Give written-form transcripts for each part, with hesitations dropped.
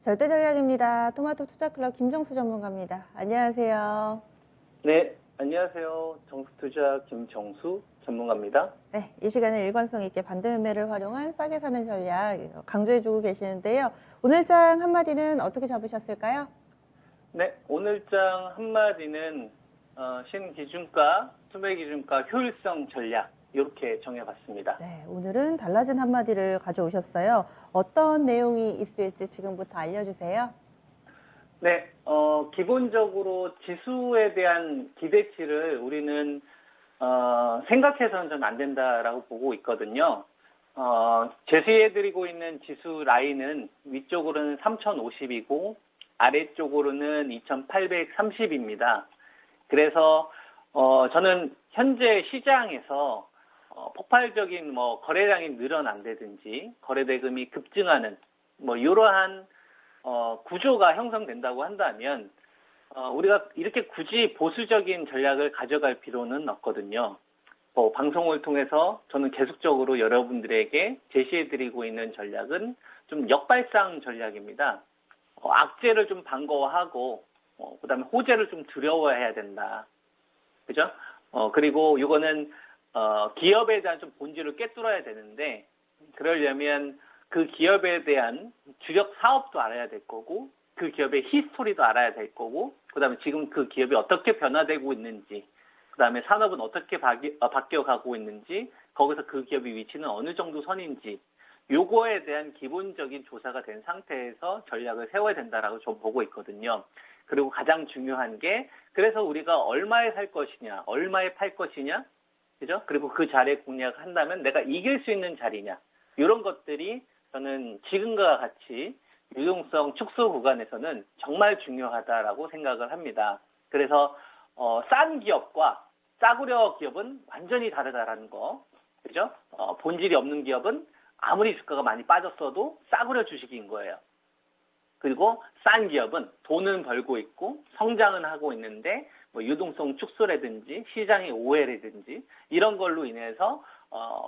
절대전략입니다. 토마토 투자클럽 김정수 전문가입니다. 안녕하세요. 네, 안녕하세요. 정수투자 김정수 전문가입니다. 네, 이 시간에 일관성 있게 반대매매를 활용한 싸게 사는 전략 강조해주고 계시는데요. 오늘장 한마디는 어떻게 잡으셨을까요? 네, 오늘장 한마디는 신기준가, 투매기준가 효율성 전략 이렇게 정해봤습니다. 네, 오늘은 달라진 한마디를 가져오셨어요. 어떤 내용이 있을지 지금부터 알려주세요. 네, 기본적으로 지수에 대한 기대치를 우리는 생각해서는 좀 안 된다라고 보고 있거든요. 제시해드리고 있는 지수 라인은 위쪽으로는 3050이고 아래쪽으로는 2830입니다. 그래서 저는 현재 시장에서 폭발적인 거래량이 늘어난다든지 거래대금이 급증하는 이러한 구조가 형성된다고 한다면 우리가 이렇게 굳이 보수적인 전략을 가져갈 필요는 없거든요. 방송을 통해서 저는 계속적으로 여러분들에게 제시해드리고 있는 전략은 좀 역발상 전략입니다. 악재를 좀 반거하고 그다음에 호재를 좀 두려워해야 된다. 그죠? 그리고 이거는 기업에 대한 좀 본질을 꿰뚫어야 되는데 그러려면 그 기업에 대한 주력 사업도 알아야 될 거고 그 기업의 히스토리도 알아야 될 거고 그다음에 지금 그 기업이 어떻게 변화되고 있는지 그다음에 산업은 어떻게 바뀌어가고 있는지 거기서 그 기업의 위치는 어느 정도 선인지 요거에 대한 기본적인 조사가 된 상태에서 전략을 세워야 된다라고 좀 보고 있거든요. 그리고 가장 중요한 게 그래서 우리가 얼마에 살 것이냐 얼마에 팔 것이냐 그죠? 그리고 그 자리에 공략을 한다면 내가 이길 수 있는 자리냐 이런 것들이 저는 지금과 같이 유동성 축소 구간에서는 정말 중요하다라고 생각을 합니다. 그래서 싼 기업과 싸구려 기업은 완전히 다르다라는 거, 그죠? 본질이 없는 기업은 아무리 주가가 많이 빠졌어도 싸구려 주식인 거예요. 그리고 싼 기업은 돈은 벌고 있고 성장은 하고 있는데 유동성 축소라든지 시장의 오해라든지 이런 걸로 인해서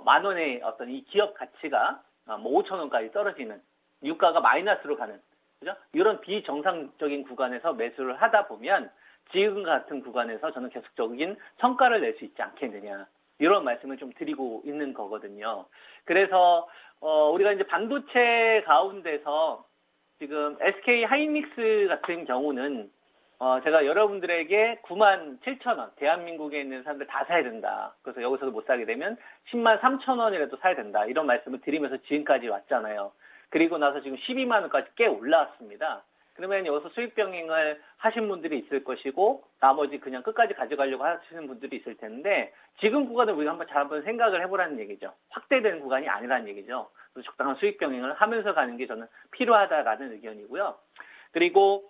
만 원의 어떤 이 기업 가치가 5천 원까지 떨어지는 유가가 마이너스로 가는 그죠? 이런 비정상적인 구간에서 매수를 하다 보면 지금 같은 구간에서 저는 계속적인 성과를 낼 수 있지 않겠느냐 이런 말씀을 좀 드리고 있는 거거든요. 그래서 우리가 이제 반도체 가운데서 지금 SK 하이닉스 같은 경우는 제가 여러분들에게 97,000원 대한민국에 있는 사람들 다 사야 된다. 그래서 여기서도 못 사게 되면 103,000원이라도 사야 된다. 이런 말씀을 드리면서 지금까지 왔잖아요. 그리고 나서 지금 12만 원까지 꽤 올라왔습니다. 그러면 여기서 수익 병행을 하신 분들이 있을 것이고 나머지 그냥 끝까지 가져가려고 하시는 분들이 있을 텐데 지금 구간을 우리가 한번 생각을 해보라는 얘기죠. 확대되는 구간이 아니라는 얘기죠. 그래서 적당한 수익 병행을 하면서 가는 게 저는 필요하다라는 의견이고요. 그리고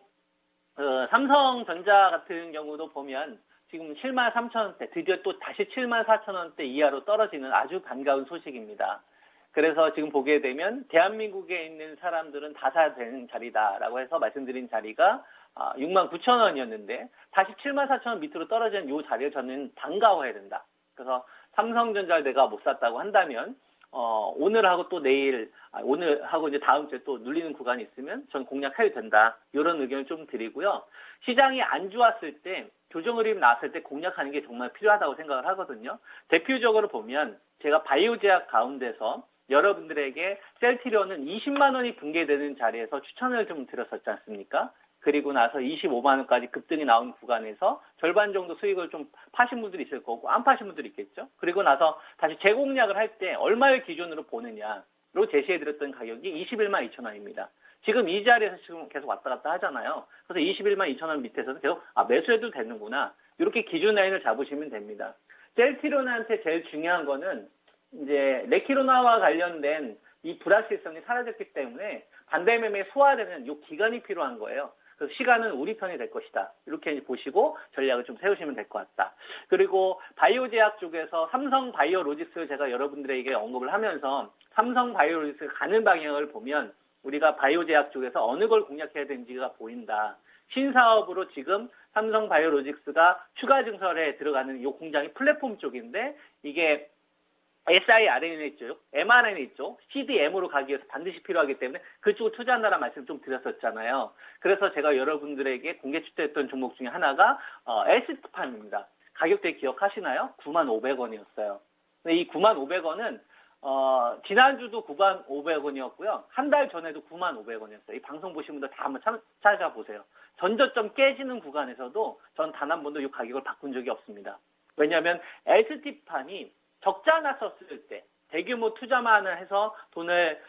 삼성전자 같은 경우도 보면 지금 73,000원대 드디어 또 다시 74,000원대 이하로 떨어지는 아주 반가운 소식입니다. 그래서 지금 보게 되면 대한민국에 있는 사람들은 다 사야 되는 자리다라고 해서 말씀드린 자리가 69,000원이었는데 다시 74,000원 밑으로 떨어지는 이 자리를 저는 반가워해야 된다. 그래서 삼성전자를 내가 못 샀다고 한다면 오늘하고 또 내일 오늘하고 이제 다음 주에 또 눌리는 구간이 있으면 전 공략해도 된다. 이런 의견을 좀 드리고요. 시장이 안 좋았을 때 교정 흐름 나왔을 때 공략하는 게 정말 필요하다고 생각을 하거든요. 대표적으로 보면 제가 바이오제약 가운데서 여러분들에게 셀트리온은 20만 원이 붕괴되는 자리에서 추천을 좀 드렸었지 않습니까? 그리고 나서 25만 원까지 급등이 나온 구간에서 절반 정도 수익을 좀 파신 분들이 있을 거고 안 파신 분들이 있겠죠. 그리고 나서 다시 재공략을 할 때 얼마를 기준으로 보느냐로 제시해드렸던 가격이 21만 2천 원입니다. 지금 이 자리에서 지금 계속 왔다 갔다 하잖아요. 그래서 21만 2천 원 밑에서는 계속 매수해도 되는구나. 이렇게 기준 라인을 잡으시면 됩니다. 셀트리온한테 제일 중요한 거는 이제 레키로나와 관련된 이 불확실성이 사라졌기 때문에 반대 매매 소화되는 이 기간이 필요한 거예요. 그래서 시간은 우리 편이 될 것이다. 이렇게 이제 보시고 전략을 좀 세우시면 될 것 같다. 그리고 바이오제약 쪽에서 삼성바이오로직스를 제가 여러분들에게 언급을 하면서 삼성바이오로직스가 가는 방향을 보면 우리가 바이오제약 쪽에서 어느 걸 공략해야 되는지가 보인다. 신사업으로 지금 삼성바이오로직스가 추가 증설에 들어가는 이 공장이 플랫폼 쪽인데 이게 siRNA 있죠, mRNA 있죠, CDM으로 가기 위해서 반드시 필요하기 때문에 그쪽을 투자한다는 말씀 좀 드렸었잖아요. 그래서 제가 여러분들에게 공개 출제했던 종목 중에 하나가 에스티팜입니다. 가격대 기억하시나요? 95,500원이었어요. 근데 이 95,500원은 지난주도 95,500원이었고요. 한 달 전에도 95,500원이었어요. 이 방송 보신 분들 다 한번 찾아보세요. 전저점 깨지는 구간에서도 전 단 한 번도 이 가격을 바꾼 적이 없습니다. 왜냐하면 ST판이 적자 났었을 때 대규모 투자만을 해서 돈을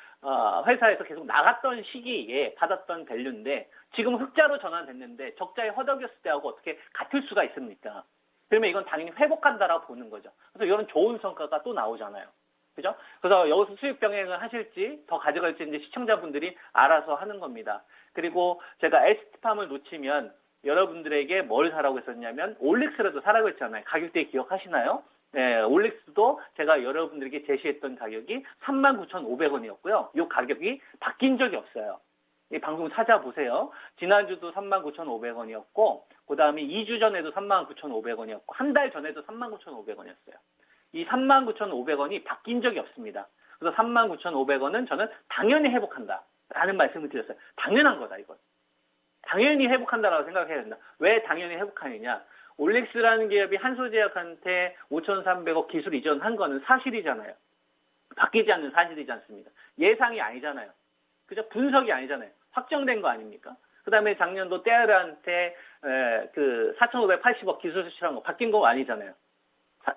회사에서 계속 나갔던 시기에 받았던 밸류인데 지금 흑자로 전환됐는데 적자에 허덕였을 때하고 어떻게 같을 수가 있습니까? 그러면 이건 당연히 회복한다라고 보는 거죠. 그래서 이런 좋은 성과가 또 나오잖아요. 그죠? 그래서 여기서 수익 병행을 하실지 더 가져갈지 이제 시청자분들이 알아서 하는 겁니다. 그리고 제가 ST팜을 놓치면 여러분들에게 뭘 사라고 했었냐면 올릭스라도 사라고 했잖아요. 가격대 기억하시나요? 네, 올릭스도 제가 여러분들에게 제시했던 가격이 39,500원이었고요. 이 가격이 바뀐 적이 없어요. 이 방송 찾아보세요. 지난주도 39,500원이었고, 그 다음에 2주 전에도 39,500원이었고, 한 달 전에도 39,500원이었어요. 이 39,500원이 바뀐 적이 없습니다. 그래서 39,500원은 저는 당연히 회복한다. 라는 말씀을 드렸어요. 당연한 거다, 이건. 당연히 회복한다라고 생각해야 된다. 왜 당연히 회복하느냐? 올릭스라는 기업이 한솔제약한테 5,300억 기술 이전한 거는 사실이잖아요. 바뀌지 않는 사실이지 않습니까? 예상이 아니잖아요. 그죠? 분석이 아니잖아요. 확정된 거 아닙니까? 그 다음에 작년도 떼아르한테 4,580억 기술 수출한 거 바뀐 거 아니잖아요.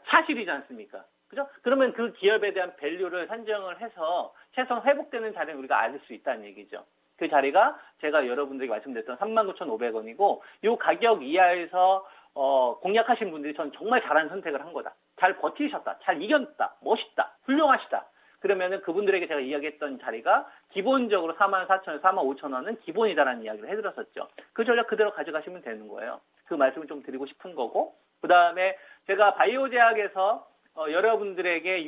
사실이지 않습니까? 그죠? 그러면 그 기업에 대한 밸류를 산정을 해서 최소한 회복되는 자리는 우리가 알 수 있다는 얘기죠. 그 자리가 제가 여러분들에게 말씀드렸던 39,500원이고 이 가격 이하에서 공략하신 분들이 전 정말 잘한 선택을 한 거다. 잘 버티셨다. 잘 이겼다. 멋있다. 훌륭하시다. 그러면은 그분들에게 제가 이야기했던 자리가 기본적으로 44,000원, 45,000원은 기본이다라는 이야기를 해드렸었죠. 그 전략 그대로 가져가시면 되는 거예요. 그 말씀을 좀 드리고 싶은 거고, 그 다음에 제가 바이오 제약에서 여러분들에게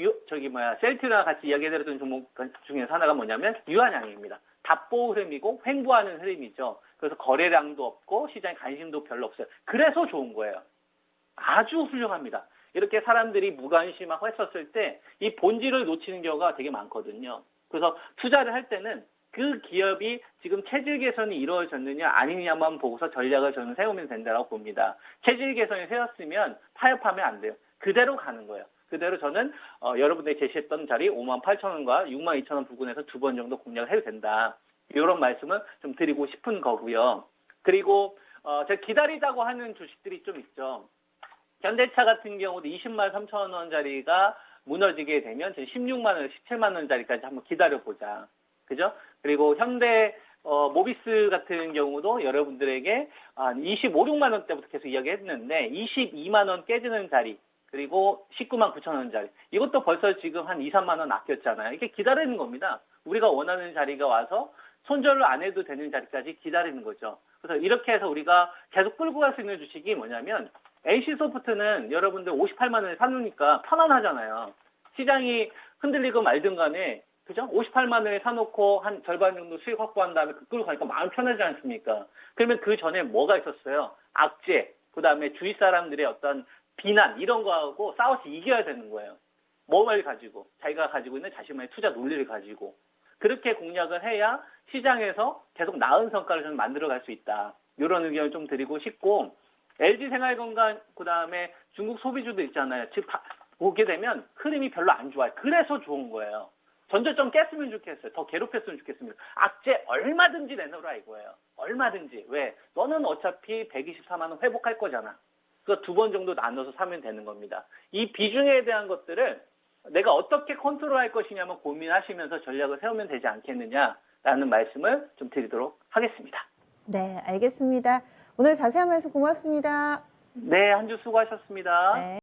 셀트리랑 같이 이야기해드렸던 종목 중에서 하나가 뭐냐면 유한양입니다. 답보 흐름이고 횡보하는 흐름이죠. 그래서 거래량도 없고 시장에 관심도 별로 없어요. 그래서 좋은 거예요. 아주 훌륭합니다. 이렇게 사람들이 무관심하고 했었을 때 이 본질을 놓치는 경우가 되게 많거든요. 그래서 투자를 할 때는 그 기업이 지금 체질 개선이 이루어졌느냐 아니냐만 보고서 전략을 저는 세우면 된다고 봅니다. 체질 개선이 세웠으면 타협하면 안 돼요. 그대로 가는 거예요. 그대로 저는 여러분들이 제시했던 자리 58,000원과 62,000원 부근에서 두 번 정도 공략을 해도 된다. 이런 말씀을 좀 드리고 싶은 거고요. 그리고 제가 기다리자고 하는 주식들이 좀 있죠. 현대차 같은 경우도 20만 3천 원짜리가 무너지게 되면 16만 원, 17만 원짜리까지 한번 기다려보자. 그죠? 그리고 현대 모비스 같은 경우도 여러분들에게 한 25, 6만 원대부터 계속 이야기했는데 22만 원 깨지는 자리 그리고 19만 9천 원짜리 이것도 벌써 지금 한 2, 3만 원 아꼈잖아요. 이게 기다리는 겁니다. 우리가 원하는 자리가 와서 손절을 안 해도 되는 자리까지 기다리는 거죠. 그래서 이렇게 해서 우리가 계속 끌고 갈 수 있는 주식이 뭐냐면 NC소프트는 여러분들 58만 원에 사놓으니까 편안하잖아요. 시장이 흔들리고 말든 간에 그죠? 58만 원에 사놓고 한 절반 정도 수익 확보한 다음에 끌고 가니까 마음 편하지 않습니까? 그러면 그 전에 뭐가 있었어요? 악재, 그 다음에 주위 사람들의 어떤 비난 이런 거하고 싸워서 이겨야 되는 거예요. 뭐를 가지고 자기가 가지고 있는 자신만의 투자 논리를 가지고 그렇게 공략을 해야 시장에서 계속 나은 성과를 좀 만들어갈 수 있다. 이런 의견을 좀 드리고 싶고 LG생활건강 그 다음에 중국 소비주도 있잖아요. 즉 보게 되면 흐름이 별로 안 좋아요. 그래서 좋은 거예요. 전저점 깼으면 좋겠어요. 더 괴롭혔으면 좋겠습니다. 악재 얼마든지 내놓으라 이거예요. 얼마든지. 왜? 너는 어차피 124만 원 회복할 거잖아. 그래서 두 번 정도 나눠서 사면 되는 겁니다. 이 비중에 대한 것들을 내가 어떻게 컨트롤할 것이냐면 고민하시면서 전략을 세우면 되지 않겠느냐라는 말씀을 좀 드리도록 하겠습니다. 네, 알겠습니다. 오늘 자세한 말씀 고맙습니다. 네, 한 주 수고하셨습니다. 네.